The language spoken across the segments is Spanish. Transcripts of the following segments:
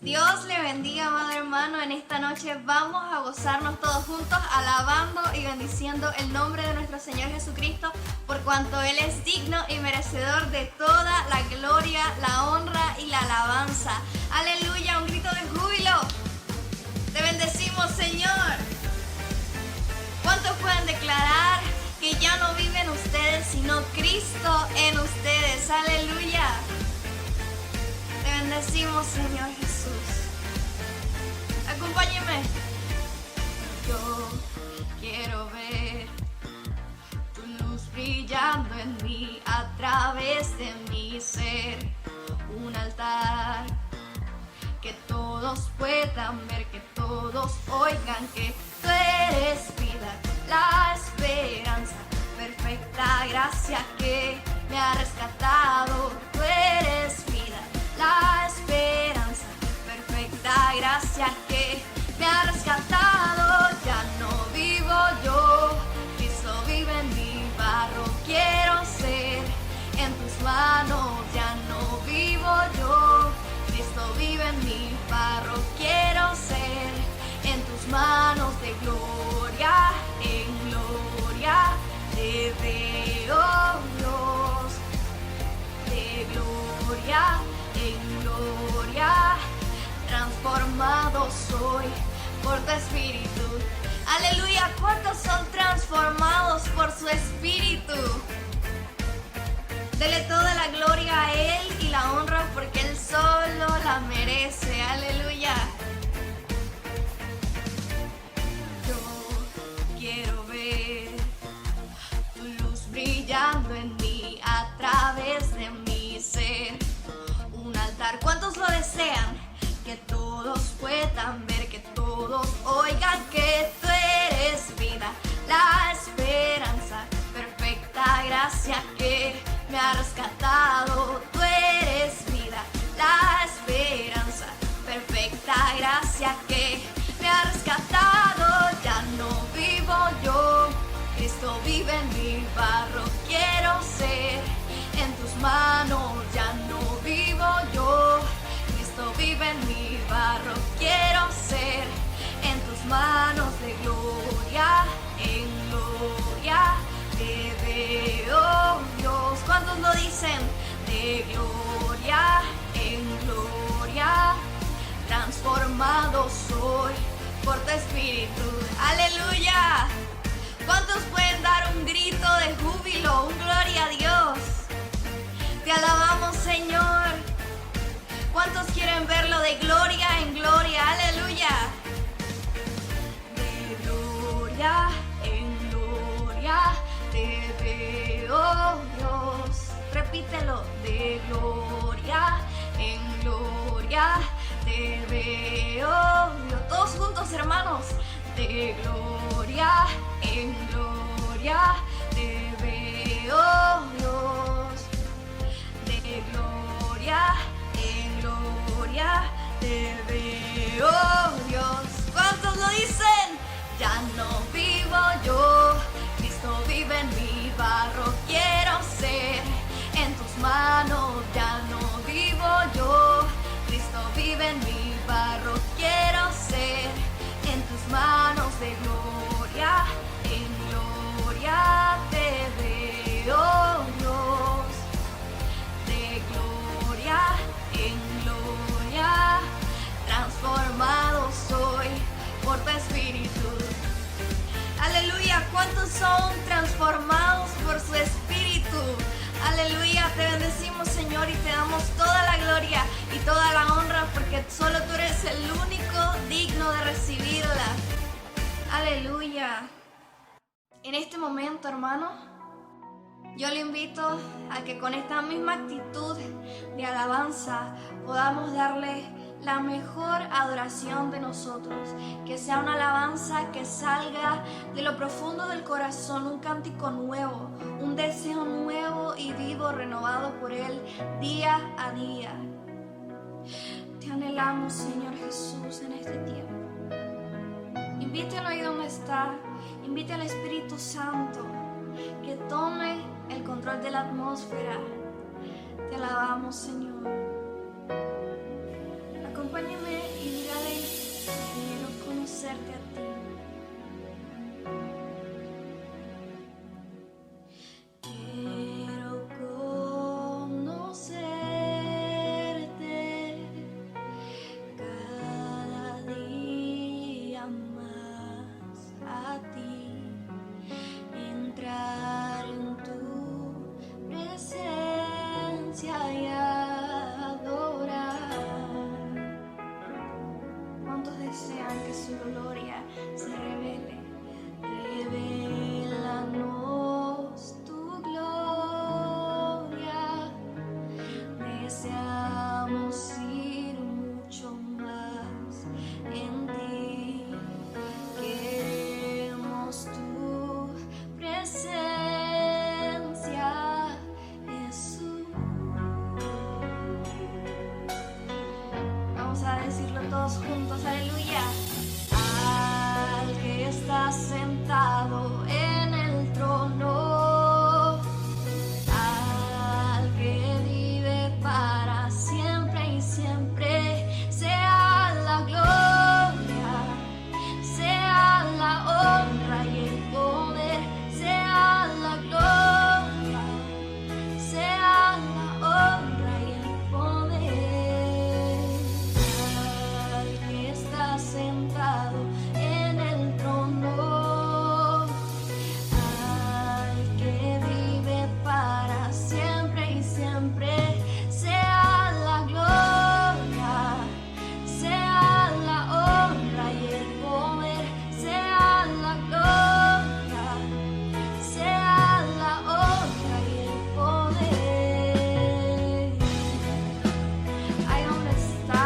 Dios le bendiga, amado hermano. En esta noche vamos a gozarnos todos juntos, alabando y bendiciendo el nombre de nuestro Señor Jesucristo, por cuanto Él es digno y merecedor de toda la gloria, la honra y la alabanza. Aleluya, un grito de júbilo. Te bendecimos, Señor. ¿Cuántos pueden declarar que ya no viven ustedes, sino Cristo en ustedes? Aleluya. Te bendecimos, Señor Jesús. Acompáñeme. Yo quiero ver tu luz brillando en mí, a través de mi ser. Un altar que todos puedan ver, que todos oigan que tú eres vida, la esperanza, perfecta gracia que me ha rescatado. Tú eres vida, la esperanza, perfecta gracia que me ha rescatado. Ya no vivo yo, Cristo vive en mi barro. Quiero ser en tus manos. Ya no vivo yo, Cristo vive en mi barro. Quiero ser en tus manos. De gloria en gloria te veo, Dios. De gloria en gloria transformado soy por tu espíritu. Aleluya. ¿Cuántos son transformados por su espíritu? Dele toda la gloria a Él y la honra, porque Él solo la merece. Aleluya. Yo quiero ver tu luz brillando en mí, a través de mi ser. Un altar, ¿cuántos lo desean? Que todos puedan ver, que todos oigan que tú eres vida, la esperanza, perfecta gracia que me ha rescatado. Tú eres vida, la esperanza, perfecta gracia que me ha rescatado. Ya no vivo yo, Cristo vive en mi barro. Quiero ser en tus manos. Ya no vivo yo, Cristo vive en mi barro. Quiero ser en tus manos. De gloria en gloria te veo, Dios. ¿Cuántos lo dicen? De gloria en gloria transformado soy por tu espíritu. Aleluya. ¿Cuántos pueden dar un grito de júbilo, un gloria a Dios? Te alabamos, Señor. ¿Cuántos quieren verlo de gloria en gloria? Aleluya. De gloria en gloria te veo, Dios. Repítelo. De gloria en gloria te veo, Dios. Todos juntos, hermanos. De gloria en gloria te veo, Dios. De gloria en gloria te veo, Dios. ¿Cuántos lo dicen? Ya no vivo yo, Cristo vive en mi barro. Quiero ser en tus manos. Ya no vivo yo, Cristo vive en mi barro. Quiero ser en tus manos. De gloria en gloria te veo, Dios. De gloria en gloria transformado soy por tu espíritu. Aleluya. ¿Cuántos son transformados por su espíritu? Aleluya. Te bendecimos, Señor, y te damos toda la gloria y toda la honra, porque solo tú eres el único digno de recibirla. Aleluya. En este momento, hermano, yo le invito a que con esta misma actitud de alabanza podamos darle la mejor adoración de nosotros. Que sea una alabanza que salga de lo profundo del corazón, un cántico nuevo, un deseo nuevo y vivo, renovado por Él día a día. Te anhelamos, Señor Jesús, en este tiempo. Invítalo ahí donde está. Invite al Espíritu Santo que tome el control de la atmósfera. Te alabamos, Señor. Acompáñeme decirlo todos juntos, aleluya. Al que está sentado en el trono, al que vive para siempre y siempre, sea la gloria, sea la honra y el poder, sea la gloria, sea la honra y el poder. Al que está sentado en el trono, al que vive para siempre y siempre, sea la gloria, sea la honra y el poder, sea la gloria, sea la honra y el poder. Ahí donde está,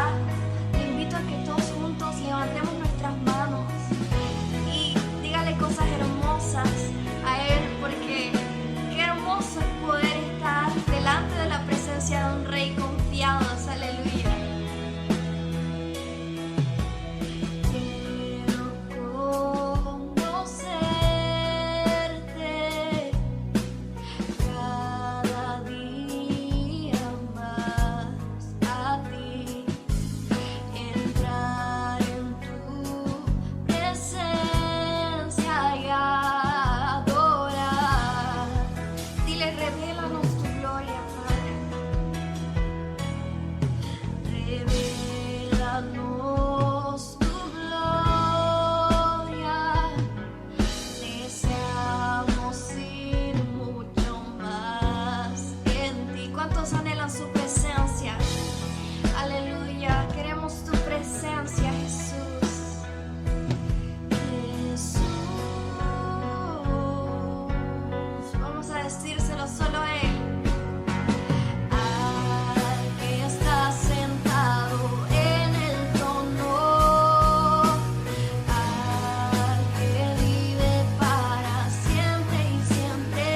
te invito a que todos juntos levantemos nuestras manos y dígale cosas hermosas a Él, porque qué hermoso es poder estar delante de la presencia de un Rey confiados, aleluya. Quiero conocerte cada día más a ti, entrar en tu presencia y adorar. Dile, revélanos tu gloria, Padre. Revélanos tu gloria. Deseamos ir mucho más en ti. ¿Cuántos anhelan su presencia? Aleluya, queremos tu presencia, Jesús. Jesús, vamos a decírselo solo a Él. Al que está sentado en el trono, al que vive para siempre y siempre,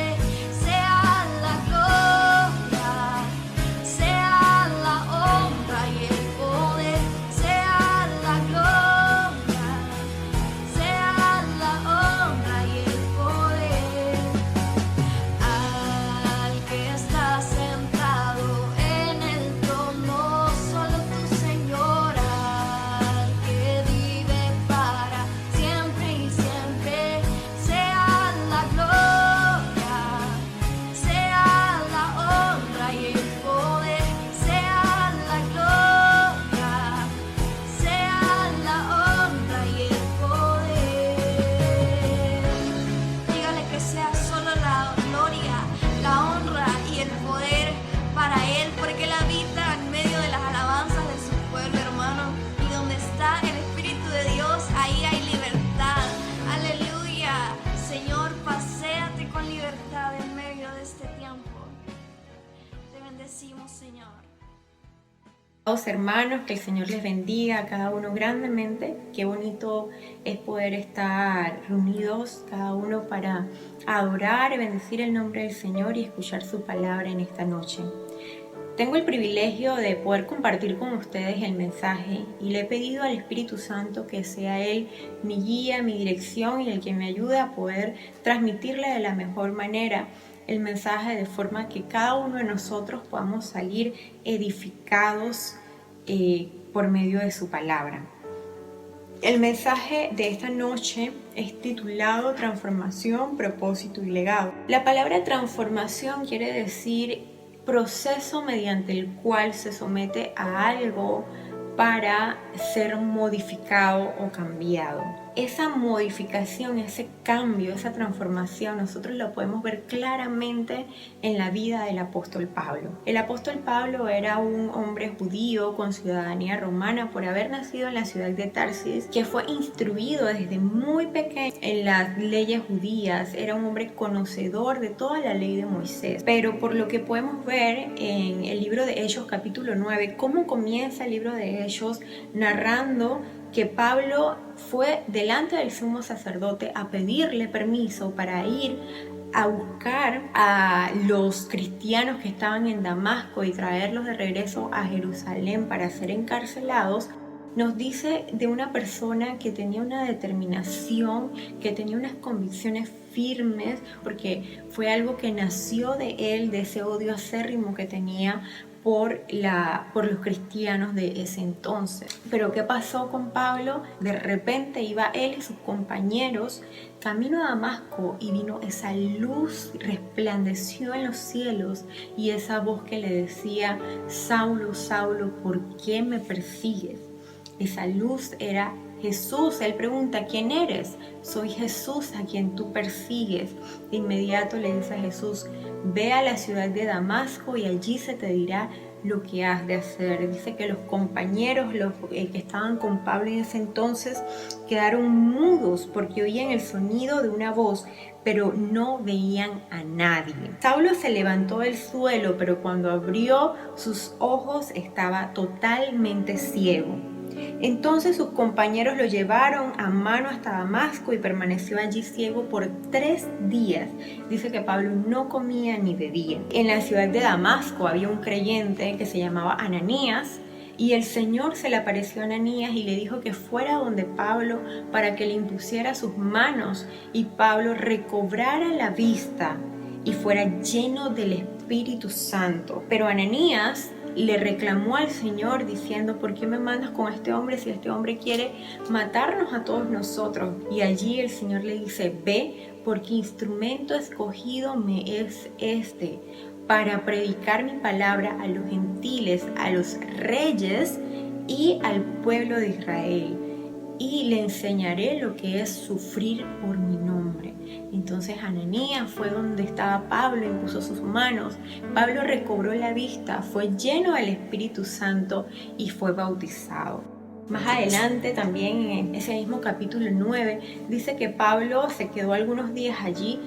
sea la gloria, sea la honra y el poder, sea la gloria, sea la honra y el poder. Al que está sentado en el trono, solo tu Señor, al que vive para siempre y siempre, sea la gloria, sea la honra y el poder, sea la gloria, sea la honra y el poder. Dígale que sea solo la gloria, la honra y el poder para Él, porque Él habita en medio de las alabanzas de su pueblo, hermano. Y donde está el Espíritu de Dios, ahí hay libertad. Aleluya. Señor, paséate con libertad en medio de este tiempo. Te bendecimos, Señor. Hermanos, que el Señor les bendiga a cada uno grandemente. Qué bonito es poder estar reunidos cada uno para adorar y bendecir el nombre del Señor y escuchar su palabra en esta noche. Tengo el privilegio de poder compartir con ustedes el mensaje y le he pedido al Espíritu Santo que sea Él mi guía, mi dirección y el que me ayude a poder transmitirle de la mejor manera el mensaje, de forma que cada uno de nosotros podamos salir edificados por medio de su palabra. El mensaje de esta noche es titulado Transformación, Propósito y Legado. La palabra transformación quiere decir proceso mediante el cual se somete a algo para ser modificado o cambiado. Esa modificación, ese cambio, esa transformación, nosotros lo podemos ver claramente en la vida del apóstol Pablo. El apóstol Pablo era un hombre judío con ciudadanía romana por haber nacido en la ciudad de Tarsis, que fue instruido desde muy pequeño en las leyes judías. Era un hombre conocedor de toda la ley de Moisés. Pero por lo que podemos ver en el libro de Hechos capítulo 9, cómo comienza el libro de Hechos narrando que Pablo fue delante del sumo sacerdote a pedirle permiso para ir a buscar a los cristianos que estaban en Damasco y traerlos de regreso a Jerusalén para ser encarcelados, nos dice de una persona que tenía una determinación, que tenía unas convicciones firmes, porque fue algo que nació de él, de ese odio acérrimo que tenía por los cristianos de ese entonces. Pero ¿qué pasó con Pablo? De repente iba él y sus compañeros camino a Damasco y vino esa luz, resplandeció en los cielos y esa voz que le decía: Saulo, Saulo, ¿por qué me persigues? Esa luz era Jesús. Él pregunta: ¿quién eres? Soy Jesús a quien tú persigues. De inmediato le dice a Jesús: ve a la ciudad de Damasco y allí se te dirá lo que has de hacer. Dice que los compañeros, los que estaban con Pablo en ese entonces, quedaron mudos porque oían el sonido de una voz, pero no veían a nadie. Saulo se levantó del suelo, pero cuando abrió sus ojos estaba totalmente ciego. Entonces sus compañeros lo llevaron a mano hasta Damasco y permaneció allí ciego por 3 días. Dice que Pablo no comía ni bebía. En la ciudad de Damasco había un creyente que se llamaba Ananías, y el Señor se le apareció a Ananías y le dijo que fuera donde Pablo para que le impusiera sus manos y Pablo recobrara la vista y fuera lleno del Espíritu Santo. Pero Ananías le reclamó al Señor diciendo: ¿por qué me mandas con este hombre si este hombre quiere matarnos a todos nosotros? Y allí el Señor le dice: ve, porque instrumento escogido me es este, para predicar mi palabra a los gentiles, a los reyes y al pueblo de Israel. Y le enseñaré lo que es sufrir por mi nombre. Entonces Ananías fue donde estaba Pablo, impuso sus manos. Pablo recobró la vista, fue lleno del Espíritu Santo y fue bautizado. Más adelante, también en ese mismo capítulo 9, dice que Pablo se quedó algunos días allí,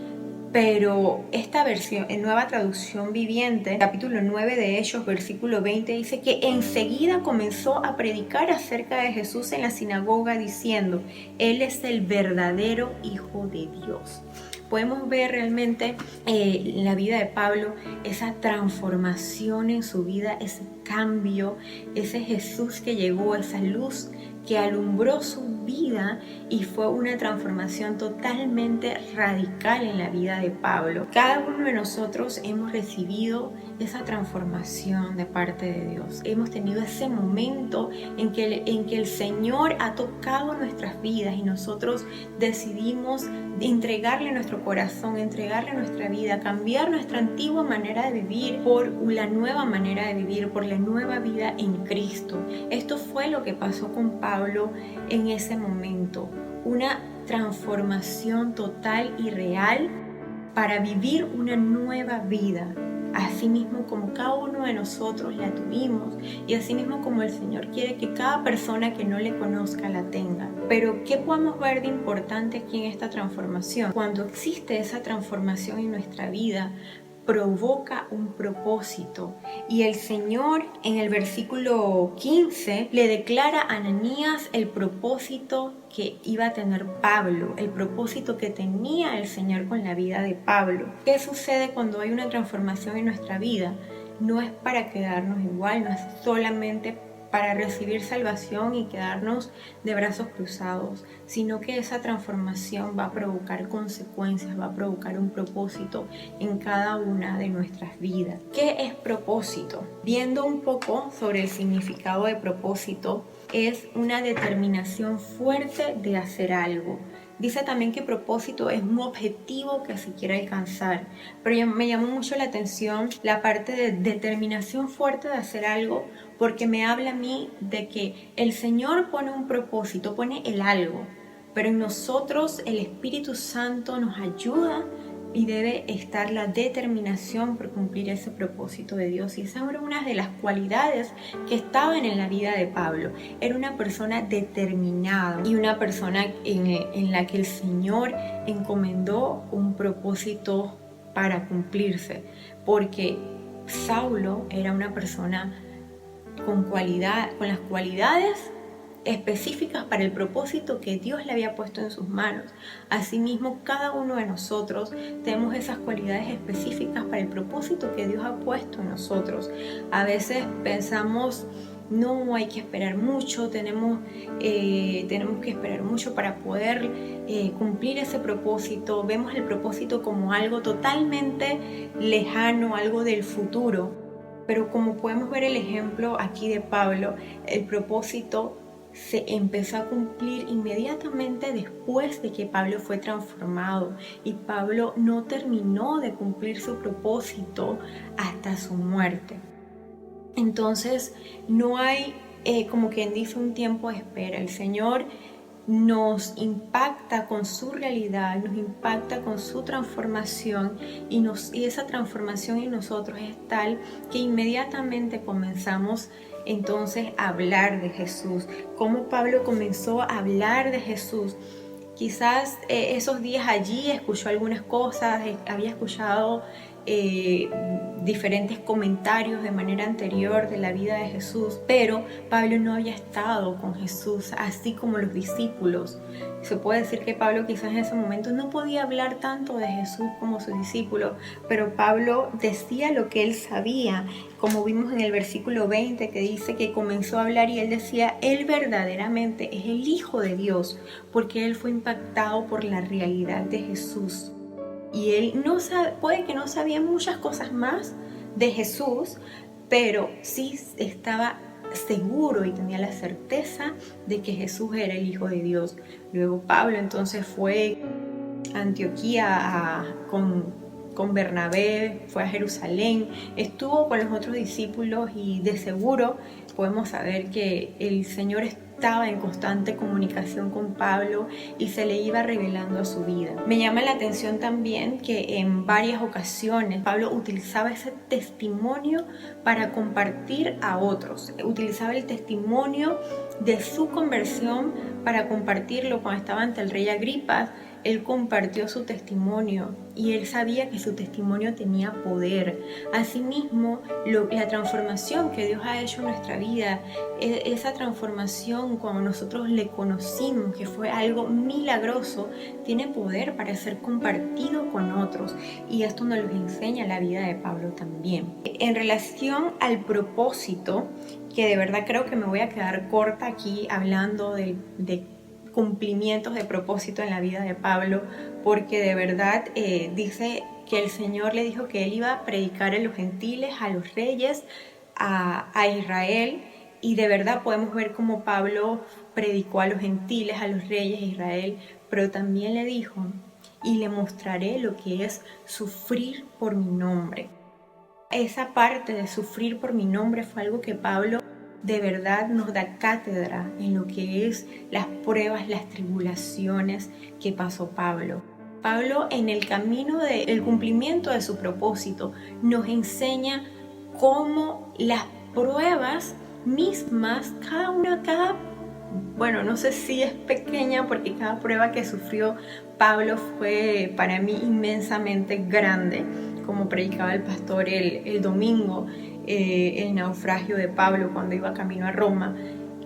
pero esta versión, en Nueva Traducción Viviente, capítulo 9 de Hechos, versículo 20, dice que enseguida comenzó a predicar acerca de Jesús en la sinagoga diciendo: Él es el verdadero Hijo de Dios. Podemos ver realmente en la vida de Pablo esa transformación en su vida, ese cambio, ese Jesús que llegó, esa luz que alumbró su vida y fue una transformación totalmente radical en la vida de Pablo. Cada uno de nosotros hemos recibido esa transformación de parte de Dios. Hemos tenido ese momento en que el Señor ha tocado nuestras vidas y nosotros decidimos entregarle nuestro corazón, entregarle nuestra vida, cambiar nuestra antigua manera de vivir por la nueva manera de vivir, por la nueva vida en Cristo. Esto fue lo que pasó con Pablo en ese momento, una transformación total y real para vivir una nueva vida, así mismo como cada uno de nosotros la tuvimos y así mismo como el Señor quiere que cada persona que no le conozca la tenga. Pero ¿qué podemos ver de importante aquí en esta transformación? Cuando existe esa transformación en nuestra vida, provoca un propósito, y el Señor en el versículo 15 le declara a Ananías el propósito que iba a tener Pablo, el propósito que tenía el Señor con la vida de Pablo. ¿Qué sucede cuando hay una transformación en nuestra vida? No es para quedarnos igual, no es solamente para recibir salvación y quedarnos de brazos cruzados, sino que esa transformación va a provocar consecuencias, va a provocar un propósito en cada una de nuestras vidas. ¿Qué es propósito? Viendo un poco sobre el significado de propósito, es una determinación fuerte de hacer algo. Dice también que propósito es un objetivo que se quiere alcanzar, pero me llamó mucho la atención la parte de determinación fuerte de hacer algo, porque me habla a mí de que el Señor pone un propósito, pone el algo, pero en nosotros el Espíritu Santo nos ayuda y debe estar la determinación por cumplir ese propósito de Dios. Y esa era una de las cualidades que estaban en la vida de Pablo. Era una persona determinada y una persona en la que el Señor encomendó un propósito para cumplirse, porque Saulo era una persona con las cualidades específicas para el propósito que Dios le había puesto en sus manos. Asimismo, cada uno de nosotros tenemos esas cualidades específicas para el propósito que Dios ha puesto en nosotros. A veces pensamos no hay que esperar mucho, tenemos que esperar mucho para poder cumplir ese propósito. Vemos el propósito como algo totalmente lejano, algo del futuro. Pero como podemos ver el ejemplo aquí de Pablo, el propósito se empezó a cumplir inmediatamente después de que Pablo fue transformado, y Pablo no terminó de cumplir su propósito hasta su muerte. Entonces no hay, como quien dice, un tiempo de espera. El Señor nos impacta con su realidad, nos impacta con su transformación, y esa transformación en nosotros es tal que inmediatamente comenzamos entonces a hablar de Jesús. Como Pablo comenzó a hablar de Jesús. Quizás esos días allí escuchó algunas cosas, había escuchado diferentes comentarios de manera anterior de la vida de Jesús, pero Pablo no había estado con Jesús así como los discípulos. Se puede decir que Pablo quizás en ese momento no podía hablar tanto de Jesús como sus discípulos, pero Pablo decía lo que él sabía, como vimos en el versículo 20, que dice que comenzó a hablar y él decía, él verdaderamente es el Hijo de Dios, porque él fue impactado por la realidad de Jesús. Y él puede que no sabía muchas cosas más de Jesús, pero sí estaba seguro y tenía la certeza de que Jesús era el Hijo de Dios. Luego Pablo entonces fue a Antioquía con Bernabé, fue a Jerusalén, estuvo con los otros discípulos, y de seguro podemos saber que el Señor estaba en constante comunicación con Pablo y se le iba revelando a su vida. Me llama la atención también que en varias ocasiones Pablo utilizaba ese testimonio para compartir a otros. Utilizaba el testimonio de su conversión para compartirlo. Cuando estaba ante el rey Agripa, él compartió su testimonio y él sabía que su testimonio tenía poder. Asimismo, la transformación que Dios ha hecho en nuestra vida, esa transformación cuando nosotros le conocimos, que fue algo milagroso, tiene poder para ser compartido con otros. Y esto nos lo enseña la vida de Pablo también. En relación al propósito, que de verdad creo que me voy a quedar corta aquí hablando de cumplimientos de propósito en la vida de Pablo, porque de verdad dice que el Señor le dijo que él iba a predicar a los gentiles, a los reyes, a Israel, y de verdad podemos ver cómo Pablo predicó a los gentiles, a los reyes de Israel, pero también le dijo, y le mostraré lo que es sufrir por mi nombre. Esa parte de sufrir por mi nombre fue algo que Pablo de verdad nos da cátedra en lo que es las pruebas, las tribulaciones que pasó Pablo. Pablo, en el camino del cumplimiento de su propósito, nos enseña cómo las pruebas mismas, bueno, no sé si es pequeña, porque cada prueba que sufrió Pablo fue para mí inmensamente grande, como predicaba el pastor el domingo, el naufragio de Pablo cuando iba camino a Roma,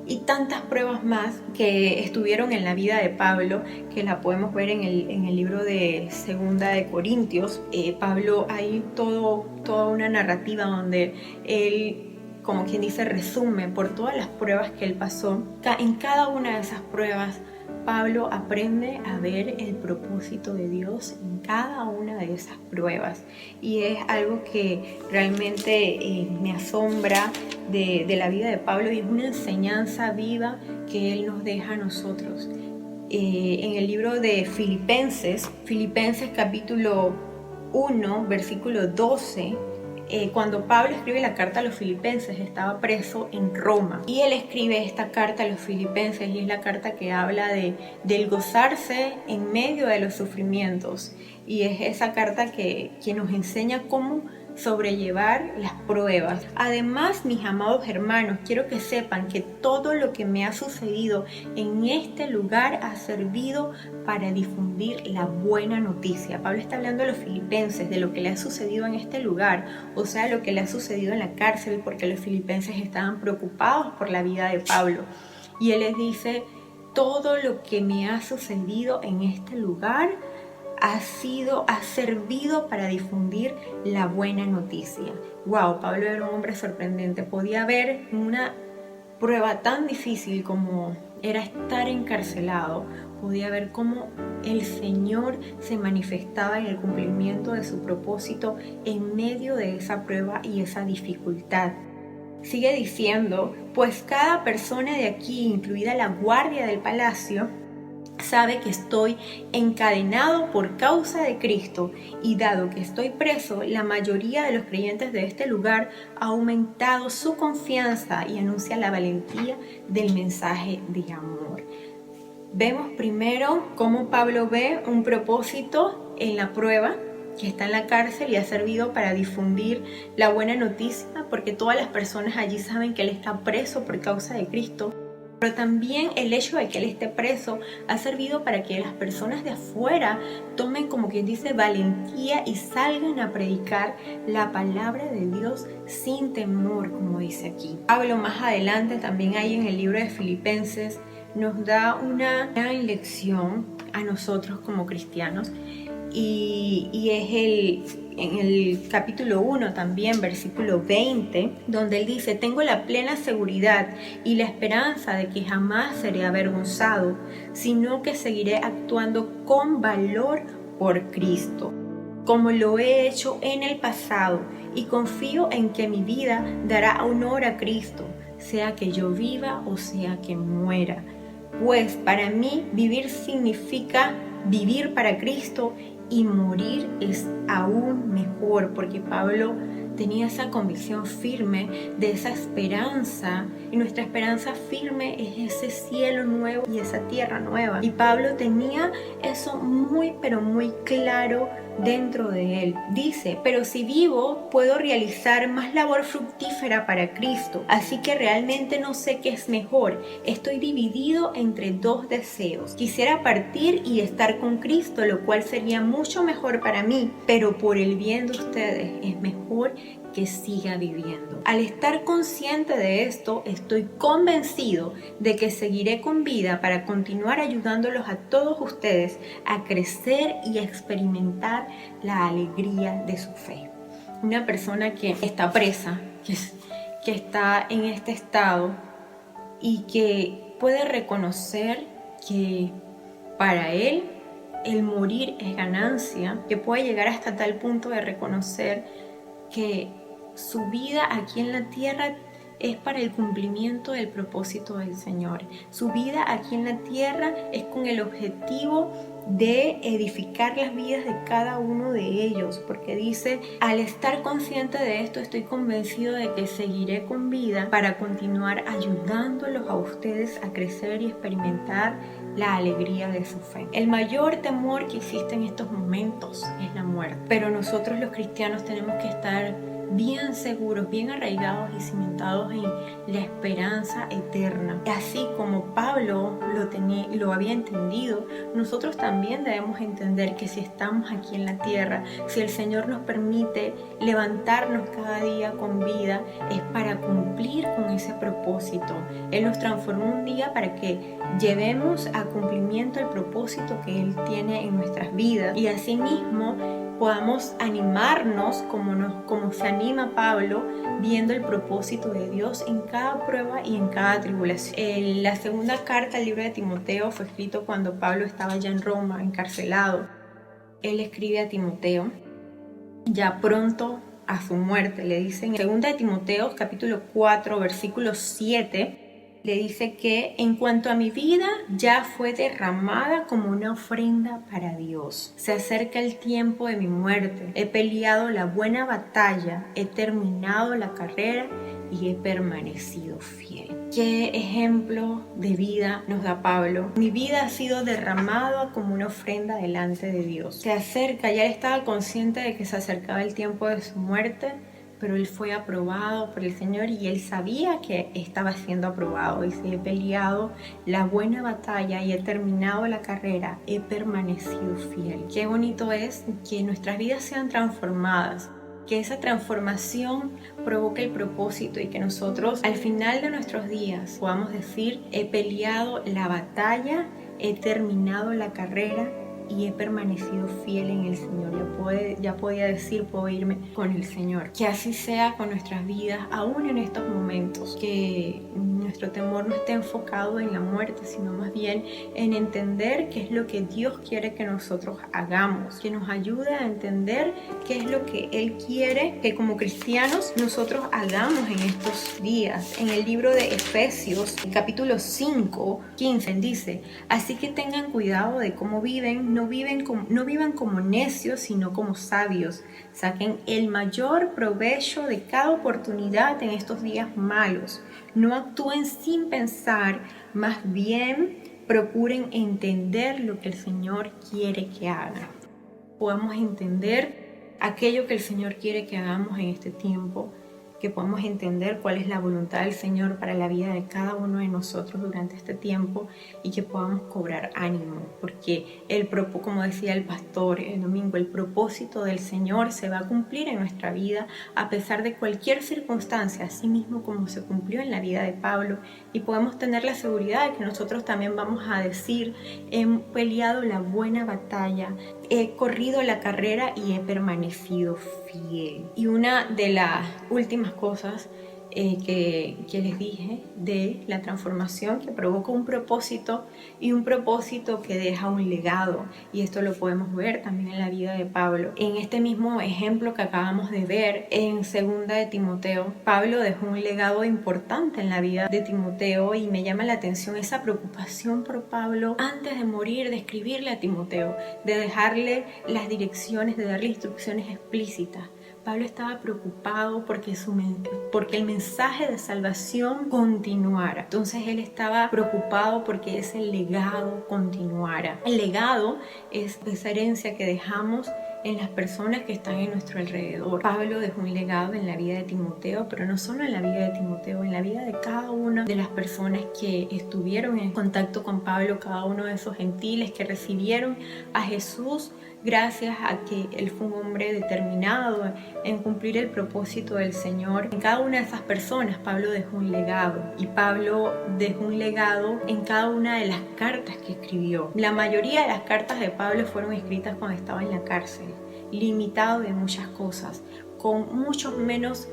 y tantas pruebas más que estuvieron en la vida de Pablo, que la podemos ver en el libro de Segunda de Corintios. Pablo, hay toda una narrativa donde él, como quien dice, resume por todas las pruebas que él pasó. En cada una de esas pruebas Pablo aprende a ver el propósito de Dios en cada una de esas pruebas, y es algo que realmente me asombra de la vida de Pablo, y es una enseñanza viva que él nos deja a nosotros. En el libro de Filipenses capítulo 1, versículo 12, cuando Pablo escribe la carta a los filipenses, estaba preso en Roma, y él escribe esta carta a los filipenses, y es la carta que habla del gozarse en medio de los sufrimientos, y es esa carta que nos enseña cómo sobrellevar las pruebas. Además, mis amados hermanos, quiero que sepan que todo lo que me ha sucedido en este lugar ha servido para difundir la buena noticia. Pablo está hablando a los filipenses de lo que le ha sucedido en este lugar, o sea, lo que le ha sucedido en la cárcel, porque los filipenses estaban preocupados por la vida de Pablo. Y él les dice, todo lo que me ha sucedido en este lugar ha servido para difundir la buena noticia. Wow, Pablo era un hombre sorprendente. Podía ver prueba tan difícil como era estar encarcelado, podía ver cómo el Señor se manifestaba en el cumplimiento de su propósito en medio de esa prueba y esa dificultad. Sigue diciendo, pues cada persona de aquí, incluida la guardia del palacio, sabe que estoy encadenado por causa de Cristo, y dado que estoy preso, la mayoría de los creyentes de este lugar ha aumentado su confianza y anuncia la valentía del mensaje de amor. Vemos primero cómo Pablo ve un propósito en la prueba, que está en la cárcel y ha servido para difundir la buena noticia, porque todas las personas allí saben que él está preso por causa de Cristo. Pero también el hecho de que él esté preso ha servido para que las personas de afuera tomen, como quien dice, valentía y salgan a predicar la palabra de Dios sin temor, como dice aquí. Pablo más adelante, también ahí en el libro de Filipenses, nos da una gran lección a nosotros como cristianos, y es en el capítulo 1 también, versículo 20, donde él dice, tengo la plena seguridad y la esperanza de que jamás seré avergonzado, sino que seguiré actuando con valor por Cristo, como lo he hecho en el pasado, y confío en que mi vida dará honor a Cristo, sea que yo viva o sea que muera. Pues para mí vivir significa vivir para Cristo, y morir es aún mejor, porque Pablo tenía esa convicción firme de esa esperanza, y nuestra esperanza firme es ese cielo nuevo y esa tierra nueva. Y Pablo tenía eso muy pero muy claro dentro de él. Dice, pero si vivo puedo realizar más labor fructífera para Cristo, así que realmente no sé qué es mejor. Estoy dividido entre dos deseos. Quisiera partir y estar con Cristo, lo cual sería mucho mejor para mí, pero por el bien de ustedes es mejor que siga viviendo. Al estar consciente de esto, estoy convencido de que seguiré con vida para continuar ayudándolos a todos ustedes a crecer y a experimentar la alegría de su fe. Una persona que está presa, que está en este estado y que puede reconocer que para él el morir es ganancia, que puede llegar hasta tal punto de reconocer que su vida aquí en la tierra es para el cumplimiento del propósito del Señor. Su vida aquí en la tierra es con el objetivo de edificar las vidas de cada uno de ellos, porque dice, al estar consciente de esto, estoy convencido de que seguiré con vida para continuar ayudándolos a ustedes a crecer y experimentar la alegría de su fe. El mayor temor que existe en estos momentos es la muerte, pero nosotros los cristianos tenemos que estar bien seguros, bien arraigados y cimentados en la esperanza eterna. Así como Pablo lo había entendido, nosotros también debemos entender que si estamos aquí en la tierra, si el Señor nos permite levantarnos cada día con vida, es para cumplir con ese propósito. Él nos transformó un día para que llevemos a cumplimiento el propósito que Él tiene en nuestras vidas, y asimismo podamos animarnos como se anima Pablo, viendo el propósito de Dios en cada prueba y en cada tribulación. La segunda carta al libro de Timoteo fue escrito cuando Pablo estaba ya en Roma, encarcelado. Él escribe a Timoteo, ya pronto a su muerte. Le dice en 2 de Timoteo, capítulo 4, versículo 7, le dice que en cuanto a mi vida ya fue derramada como una ofrenda para Dios. Se acerca el tiempo de mi muerte. He peleado la buena batalla, he terminado la carrera y he permanecido fiel. ¿Qué ejemplo de vida nos da Pablo? Mi vida ha sido derramada como una ofrenda delante de Dios. Se acerca, ya él estaba consciente de que se acercaba el tiempo de su muerte, pero él fue aprobado por el Señor y él sabía que estaba siendo aprobado. Y si he peleado la buena batalla y he terminado la carrera, he permanecido fiel. Qué bonito es que nuestras vidas sean transformadas, que esa transformación provoque el propósito y que nosotros al final de nuestros días podamos decir, he peleado la batalla, he terminado la carrera y he permanecido fiel en el Señor. Ya podía decir, puedo irme con el Señor. Que así sea con nuestras vidas, aún en estos momentos, que nuestro temor no esté enfocado en la muerte, sino más bien en entender qué es lo que Dios quiere que nosotros hagamos, que nos ayude a entender qué es lo que Él quiere que como cristianos nosotros hagamos en estos días. En el libro de Efesios, capítulo 5, 15, dice: así que tengan cuidado de cómo viven, no vivan como necios, sino como sabios. Saquen el mayor provecho de cada oportunidad en estos días malos. No actúen sin pensar, más bien procuren entender lo que el Señor quiere que hagan. Podamos entender aquello que el Señor quiere que hagamos en este tiempo, que podamos entender cuál es la voluntad del Señor para la vida de cada uno de nosotros durante este tiempo y que podamos cobrar ánimo, porque como decía el pastor el domingo, el propósito del Señor se va a cumplir en nuestra vida a pesar de cualquier circunstancia, así mismo como se cumplió en la vida de Pablo, y podemos tener la seguridad de que nosotros también vamos a decir: he peleado la buena batalla, he corrido la carrera y he permanecido fiel. Y una de las últimas cosas que les dije de la transformación que provoca un propósito, y un propósito que deja un legado, y esto lo podemos ver también en la vida de Pablo. En este mismo ejemplo que acabamos de ver en 2 de Timoteo, Pablo dejó un legado importante en la vida de Timoteo, y me llama la atención esa preocupación por Pablo antes de morir, de escribirle a Timoteo, de dejarle las direcciones, de darle instrucciones explícitas. Pablo estaba preocupado porque el mensaje de salvación continuara. Entonces él estaba preocupado porque ese legado continuara. El legado es esa herencia que dejamos en las personas que están en nuestro alrededor. Pablo dejó un legado en la vida de Timoteo, pero no solo en la vida de Timoteo, en la vida de cada una de las personas que estuvieron en contacto con Pablo, cada uno de esos gentiles que recibieron a Jesús gracias a que él fue un hombre determinado en cumplir el propósito del Señor. En cada una de esas personas Pablo dejó un legado, y Pablo dejó un legado en cada una de las cartas que escribió. La mayoría de las cartas de Pablo fueron escritas cuando estaba en la cárcel, limitado de muchas cosas, con muchos menos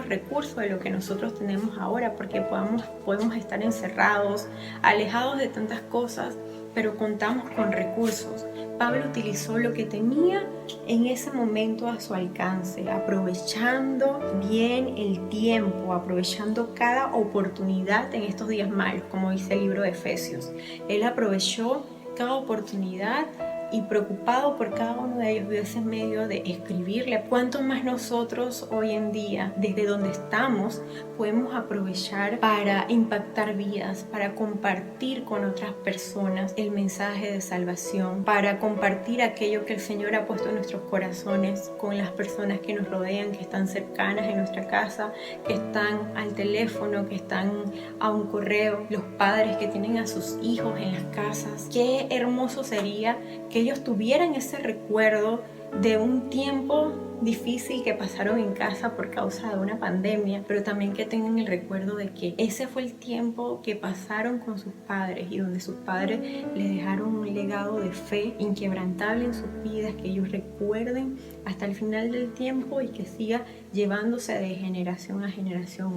recursos de lo que nosotros tenemos ahora, porque podemos estar encerrados, alejados de tantas cosas, pero contamos con recursos. Pablo utilizó lo que tenía en ese momento a su alcance, aprovechando bien el tiempo, aprovechando cada oportunidad en estos días malos, como dice el libro de Efesios. Él aprovechó cada oportunidad y preocupado por cada uno de ellos vio ese medio de escribirle. ¿Cuánto más nosotros hoy en día, desde donde estamos, podemos aprovechar para impactar vidas, para compartir con otras personas el mensaje de salvación, para compartir aquello que el Señor ha puesto en nuestros corazones con las personas que nos rodean, que están cercanas en nuestra casa, que están al teléfono, que están a un correo, los padres que tienen a sus hijos en las casas? Qué hermoso sería que ellos tuvieran ese recuerdo de un tiempo difícil que pasaron en casa por causa de una pandemia, pero también que tengan el recuerdo de que ese fue el tiempo que pasaron con sus padres y donde sus padres les dejaron un legado de fe inquebrantable en sus vidas, que ellos recuerden hasta el final del tiempo y que siga llevándose de generación a generación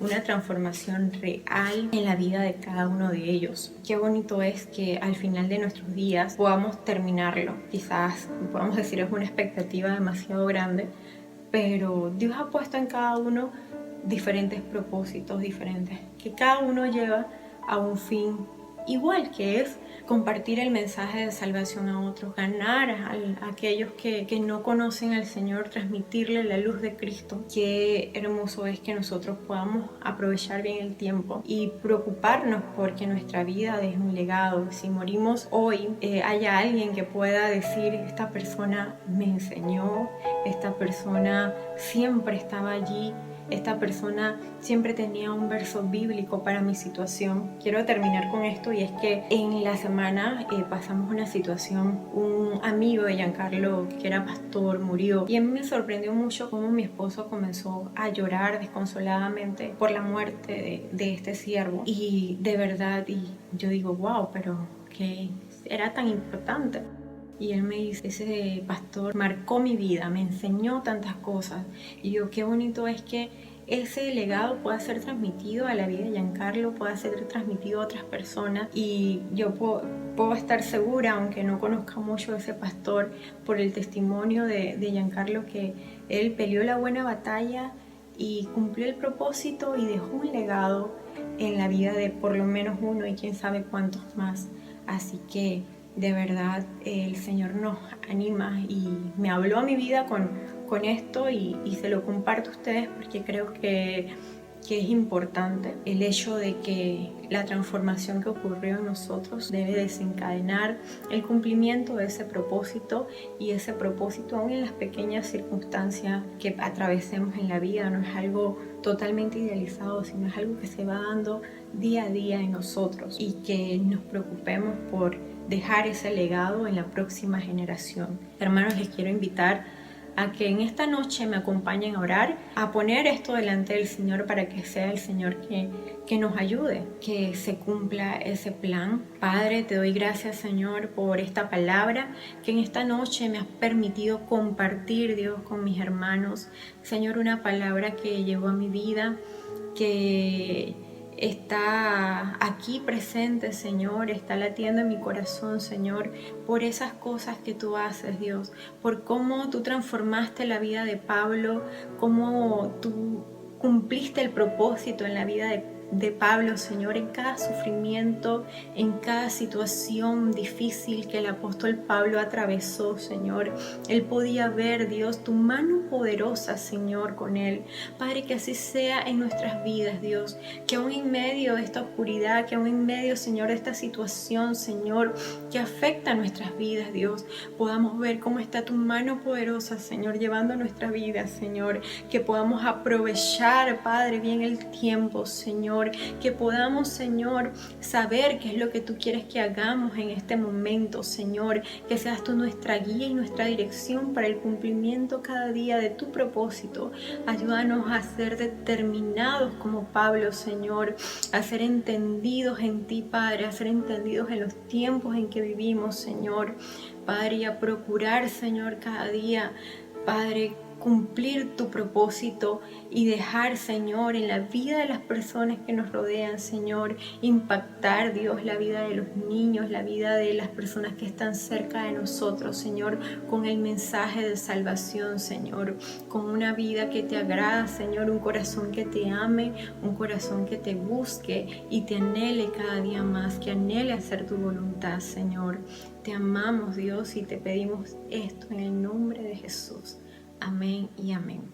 una transformación real en la vida de cada uno de ellos. Qué bonito es que al final de nuestros días podamos terminarlo. Quizás podamos decir es una expectativa demasiado grande, pero Dios ha puesto en cada uno diferentes propósitos diferentes, que cada uno lleva a un fin igual, que es compartir el mensaje de salvación a otros, ganar a aquellos que no conocen al Señor, transmitirle la luz de Cristo. Qué hermoso es que nosotros podamos aprovechar bien el tiempo y preocuparnos porque nuestra vida deje un legado. Si morimos hoy, haya alguien que pueda decir: esta persona me enseñó, esta persona siempre estaba allí, esta persona siempre tenía un verso bíblico para mi situación. Quiero terminar con esto, y es que en la semana pasamos una situación. Un amigo de Giancarlo, que era pastor, murió, y a mí me sorprendió mucho cómo mi esposo comenzó a llorar desconsoladamente por la muerte de este siervo. Y de verdad, y yo digo, wow, pero que era tan importante. Y él me dice: ese pastor marcó mi vida, me enseñó tantas cosas. Y yo, qué bonito es que ese legado pueda ser transmitido a la vida de Giancarlo, pueda ser transmitido a otras personas. Y yo puedo estar segura, aunque no conozca mucho a ese pastor, por el testimonio de Giancarlo, que él peleó la buena batalla y cumplió el propósito y dejó un legado en la vida de por lo menos uno y quién sabe cuántos más. Así que de verdad el Señor nos anima y me habló a mi vida con esto y se lo comparto a ustedes porque creo que es importante el hecho de que la transformación que ocurrió en nosotros debe desencadenar el cumplimiento de ese propósito, y ese propósito aún en las pequeñas circunstancias que atravesemos en la vida no es algo totalmente idealizado, sino es algo que se va dando día a día en nosotros, y que nos preocupemos por dejar ese legado en la próxima generación. Hermanos, les quiero invitar a que en esta noche me acompañen a orar, a poner esto delante del Señor para que sea el Señor que nos ayude, que se cumpla ese plan. Padre, te doy gracias, Señor, por esta palabra que en esta noche me has permitido compartir, Dios, con mis hermanos. Señor, una palabra que llegó a mi vida, que está aquí presente, Señor, está latiendo en mi corazón, Señor, por esas cosas que tú haces, Dios, por cómo tú transformaste la vida de Pablo, cómo tú cumpliste el propósito en la vida de Pablo, Señor, en cada sufrimiento, en cada situación difícil que el apóstol Pablo atravesó, Señor. Él podía ver, Dios, tu mano poderosa, Señor, con él. Padre, que así sea en nuestras vidas, Dios, que aún en medio de esta oscuridad, que aún en medio, Señor, de esta situación, Señor, que afecta nuestras vidas, Dios, podamos ver cómo está tu mano poderosa, Señor, llevando nuestra vida, Señor, que podamos aprovechar, Padre, bien el tiempo, Señor, que podamos, Señor, saber qué es lo que tú quieres que hagamos en este momento, Señor, que seas tú nuestra guía y nuestra dirección para el cumplimiento cada día de tu propósito. Ayúdanos a ser determinados como Pablo, Señor, a ser entendidos en ti, Padre, a ser entendidos en los tiempos en que vivimos, Señor, Padre, y a procurar, Señor, cada día, Padre, cumplir tu propósito y dejar, Señor, en la vida de las personas que nos rodean, Señor, impactar, Dios, la vida de los niños, la vida de las personas que están cerca de nosotros, Señor, con el mensaje de salvación, Señor, con una vida que te agrada, Señor, un corazón que te ame, un corazón que te busque y te anhele cada día más, que anhele hacer tu voluntad, Señor. Te amamos, Dios, y te pedimos esto en el nombre de Jesús. Amén y amén.